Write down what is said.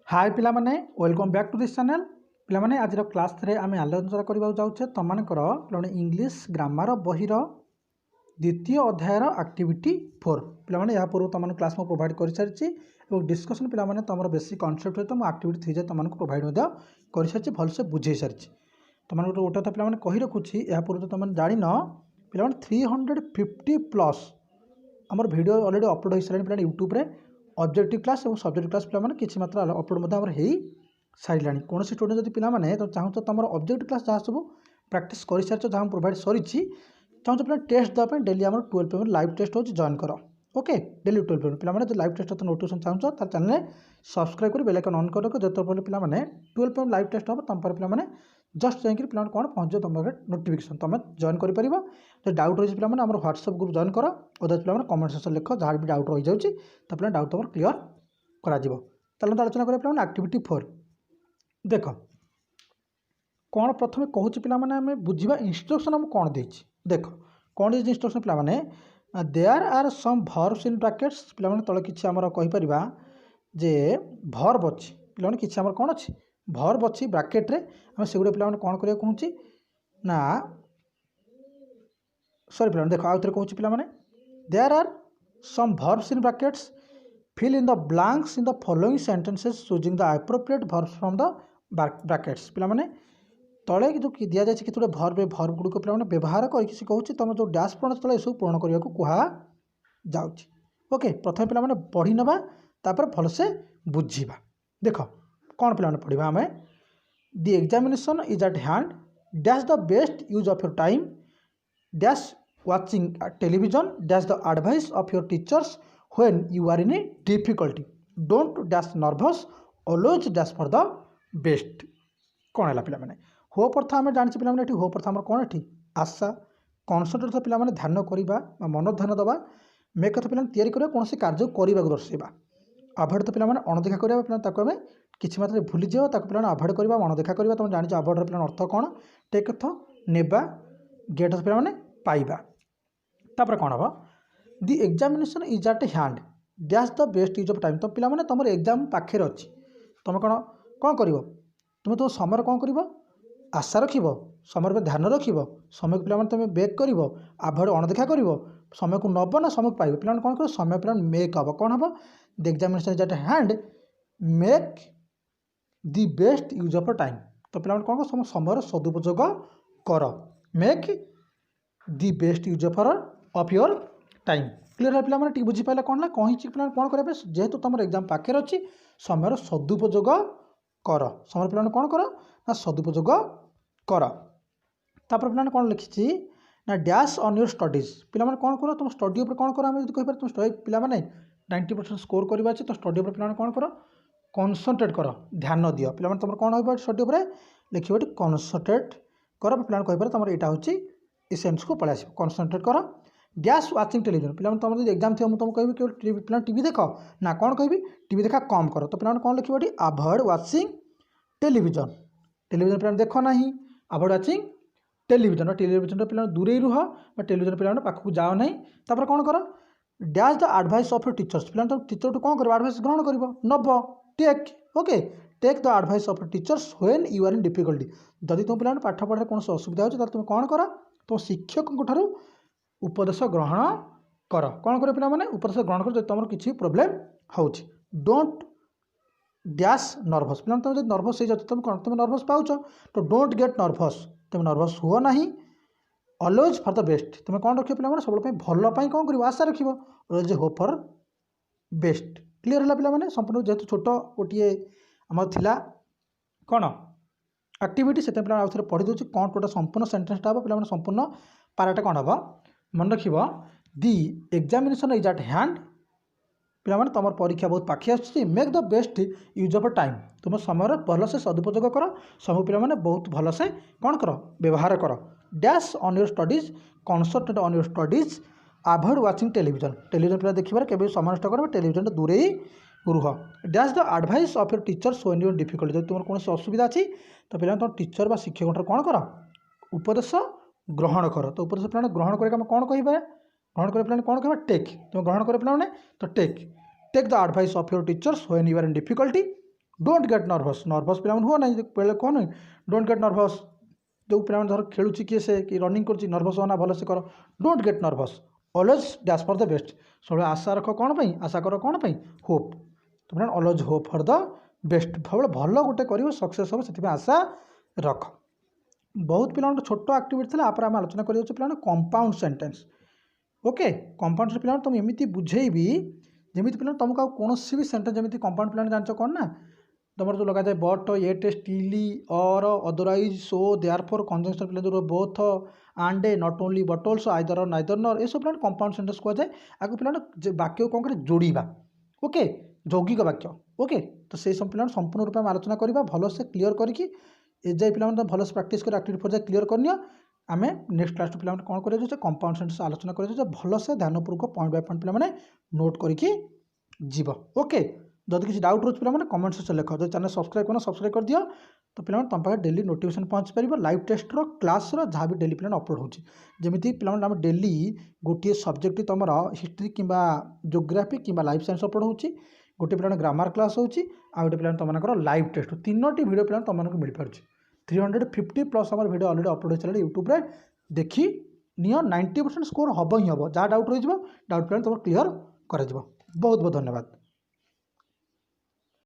हाय पिला माने welcome back to this channel पिला माने आज क्लास रे आम आलोचना करबा जाउछे तमनकर पिला इंग्लिश ग्रामर बहिर द्वितीय अध्यायर एक्टिविटी 4 पिला माने या पूर्व तमन क्लास में प्रोवाइड कर सारिछि और डिस्कशन पिला माने तमर बेसिक कांसेप्ट है तो मु एक्टिविटी 3 जे तमन को प्रोवाइड होदा कर सारिछि भल से बुझे सारिछि तमन गोटे तो पिला माने कहि रखुछि या पूर्व तमन जानि न पिला माने 350 प्लस हमर वीडियो ऑलरेडी अपलोड हो सारे पिला यूट्यूब रे ऑब्जेक्टिव क्लास और सब्जेक्ट क्लास पिला किसी मात्रा अपलोड हो सारा कौन स्टूडेंट जब पिला तो चाहूँ तुम ऑब्जेक्टिव क्लास जहाँ सब प्रैक्टिस कर सारी जहाँ प्रोवाइड सरी चाहूँ पिला टेस्ट देवाई डेली आम 12 पेमेंट लाइव टेस्ट हो जॉइन कर ओके डेली 12 पेमेंट पिला जो लाइव टेस्ट नोटिफिकेशन चाहूँ तार चैनल सब्सक्राइब कर बेल आइकन ऑन कर जो पिला 12 पेमेंट लाइव टेस्ट हम तुम पर पिला जस्ट जाकि पिला कौन पहुँच तुम नोटिफिकेशन तुम जॉइन कर जो डाउट रही है पिला व्हाट्सएप ग्रुप जॉइन कर और पिला कमेंट सेक्शन लिख जहाँ भी डाउट रही जाऊँगी तो पिला डाउट तुम क्लीयर कर आलोचना करें पिला एक्टिविटी 4 देख कौन प्रथम कहूँ पिला आम बुझा इंस्ट्रक्शन आम कौन दे देख कौन दे इंस्ट्रक्शन पिला there are some verbs in brackets पिला तले किसी आमर कहीपर जे भर्ब अच्छी पिला किसी आमर कौन अच्छी भर्ब अच्छी ब्रैकेट रे आम से पिला कौन करिया कहूँ ना सॉरी पिला देख आउ थे कहूँ पिला there are some verbs in brackets fill in the blanks in the following sentences choosing the appropriate verbs from the brackets पिला तले जो दिया जाए कि भर्ब गुड़िक पिला व्यवहार करके कहूँ तुम जो डैश पूर्ण तले सब पूर्ण करने को कह ओके प्रथम पिला पढ़ी नवा तापर भलसे बुझा देख कौन पिला पढ़ा आम the examination is at hand dash the best use of your time dash watching television dash the advice of your teachers when you are in a difficulty don't dash nervous always dash for the best कौन है पिला hope अर्थ आम जानी पिला hope अर्थ आम कौन ये आशा concentrate पिला ध्यान करवा मन ध्यान दवा मेक अर्थ पिला कौन से कार्य करने दर्शाइबा अभॉइड तो पिला अणदेखा करवा पिला आम किसी मात्रा भूली जाओ पिला अभॉइड करवा अणदेखा करवा तुम जानी अभॉइड पिला अर्थ कौन टेक अर्थ नेबा गेट अर्थ पिला पाइबा तापर कौन हम the examination is at hand dash the best use of time तो पिला तुम एग्जाम पाखे अच्छी तुम कौन कौन कर तुम तुम समय कौन कर आशा रख समय पर ध्यान रख समय को पिला तुम बेक कर आभॉइड अणदेखा कर समय को नब ना समय को पाइब पिला कौन कर समय पिला मेक हम कौन हम the examination is at hand make the best use of time तो पिला कौन कर समय सदुपयोग कर make the best use of your time clear है पिला बुझीपारे कौन ना कहीं पिला कौन करेंगे जेहेतु तुम एग्जाम पाखे अच्छी समय सदुपयोग कर समय पिला कौन कर ना सदुपयोग कर तापर पिला कौन लिखी ना डैश ऑन योर स्टडीज पिला कौन कर तुम स्टडी उपर कौन कर आम कहीपर तुम स्टडी पिला 90% स्कोर करवा अच्छे तो स्टडी उपर पिला कौन कर कनसंट्रेट कर ध्यान दि पिला तुम कौन हो स्टडी उपर लिखो कनसंट्रेट कर पिला कहीपर तुम यहाँ हूँ इसेंस को पलि आस कनसंट्रेट कर डैश वाचिंग टेलीविजन पिला तुम जो एग्जाम थी तुमको कहि केवल पिला टीवी देख ना कौन कहि टीवी देखा कम कर तो पिला कौन लिखो अवॉइड वाचिंग टेलीविजन टेलीविजन पिला देख ना अवॉइड वाचिंग टेलीविजन टेलीविजन पिला दूरे रुह टेलीविजन पिला पाखक जाओ ना तापर कौन कर dash the advice of your teachers पिला तुम टीचर कौन कर एडवाइस ग्रहण कर नब take okay take the advice of your teachers when you are in difficulty जदि तुम पिला पाठ पढ़ार कौन असुविधा हो तुम कौन कर तुम शिक्षकों ठारू उपदेश ग्रहण कर कौन कर पिला उपदेश ग्रहण कर तुम किसी प्रोब्लेम हो डोंट डैश नर्भस पिला तुम जो नर्भस हो तुम कौन तुम नर्भस पाच तो डोंट गेट नर्भस तुम नर्भस हुआ ना ऑलवेज फॉर द बेस्ट तुम कौन रख पिला सब भल कौन कर आशा रख होप फॉर बेस्ट क्लीयर है पिला संपूर्ण जेहतु छोट गोटे आम थिला कौन एक्टिविटी से पिला आउ थे पढ़ी दूसरी कौन टोटा संपूर्ण सेंटेंसटा हम पिला संपूर्ण पाराटा कौन हम मन रख the examination is at hand पिला तुम परीक्षा बहुत पाखे आसुच्छी make the best use of time तुम समय भल से सदुपयोग कर समय पिला बहुत भल से कौन कर व्यवहार कर dash on your studies concentrate on your studies avoid watching television television पिला देखिए केवल समय नष्ट कर टेलीविजन दूरे रुह dash the advice of your teachers when you are difficulty जब तुम कौन असुविधा अच्छी तो पिला तुम टीचर शिक्षक कौन कर उपदेश ग्रहण कर तो उपदेश पिला ग्रहण करके कौन कह ग्रहण कर पिला कौन कह टेक तुम ग्रहण कर पिला तो take the advice of your teachers when you are in difficulty don't get nervous nervous पिला हुआ ना पहले कौन डोंट गेट नर्भस जो पिला धर खेलुची किए से कि रनिंग कर नर्भस होना भल से कर don't get nervous always dash for the best सब आशा रख कौन पर आशा कर कौन पर होप तो friend always hope for the best सब भल गोटे कर सक्सेस हम से आशा रख बहुत पिला छोट आक्टिविटी थी आप आलोचना कर पे कंपाउंड सेंटेंस ओके कंपाउंड पिला तुम एमती बुझेबी जमी पिला तुमको कौन भी सेंटेंस जमी कंपाउंड पिला जान कौन ना तुम जो लगा जाए but yet still or otherwise so therefore conjunction पिला जो both and not only but also either neither nor ये सब पिला कंपाउंड सेंटेंस कहुए आगे पिला वाक्य कौन कर जोड़ा ओके यौगिक वाक्य ओके तो से सब पिला संपूर्ण रूप में आलोचना करवा भल से क्लीयर करके एजाए पिला भल से प्राक्ट कर एक्टिविटी फॉर क्लीयर करनी आम नेक्स्ट क्लास पिला कौन कर कंपाउंड सेंटेंस आलोचना कर भल से ध्यानपूर्वक पॉइंट बाय पॉइंट पिला नोट करके जीव ओके जदि किसी डाउट रोज पे कमेंट सेक्शन लिख जो चैनल सब्सक्राइब कर दियो तो पे तुम पाखे डेली नोटिफिकेशन पहुँच पार लाइव टेस्टर क्लास जहाँ भी डेली पे अपलोड होमी पे डेली गोटे सब्जेक्ट तुम हिस्ट्री कि जियोग्राफी कि लाइफ साइंस अपलोड हो गोटे पे ग्रामर क्लास हो गोटे पे तुम लाइव टेस्ट तीनोटी भिडियो पे तुमको मिल पार 350+ आम भिडियो अलरेडी अपलोड हो चला यूट्यूब देखी नियो 90% स्कोर हम ही हम जहाँ डाउट रही डाउट पे तुम क्लीयर कर बहुत बहुत धन्यवाद।